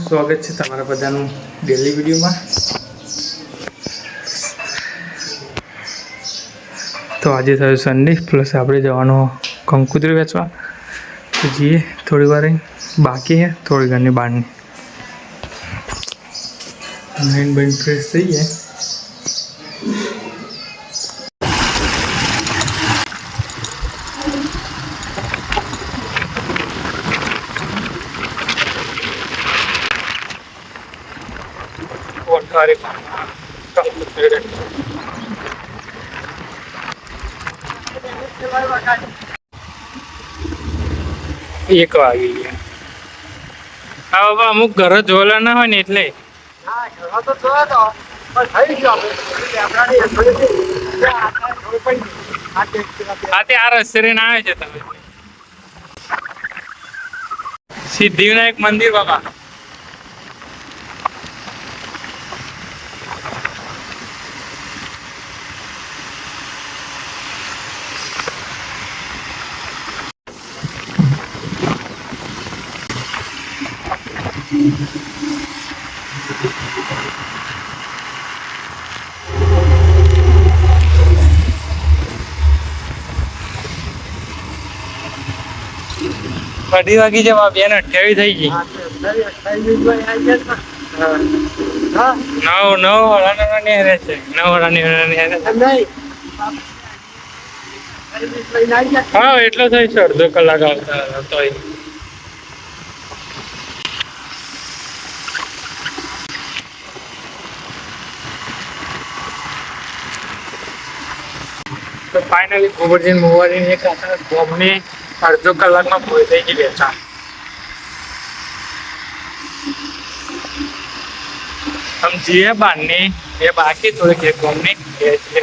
સ્વાગત છે તમારા બધાનું ડેલી વિડીયોમાં। તો આજે થયો સન્ડે પ્લસ આપણે જવાનો કંકુતરી વેચવા, તો જઈએ થોડી વાર બાકી છે થોડી ઘરની બહારની નાઈન બાઈન ફ્રેશ થઈએ। એક વાગી ગયા। હા બાબા, અમુક ઘર જોયેલા ના હોય ને એટલે આ રસ્તે ના આવે છે તમે સિદ્ધિવિનાયક મંદિર બાબા। અઢી વાગી જવા 2:28 થઈ ગઈ। 9 હા એટલો થઈ છે, અડધો કલાક આવતા તોય। તો ફાઇનલી ગોબરજી મોવારીની એક બોમ્બની અડધો કલાકમાં પૂરી થઈ ગઈ વેચાણ। સમજીએ બારની એ બાકી થોડીક એક બોમ્બની એ છે।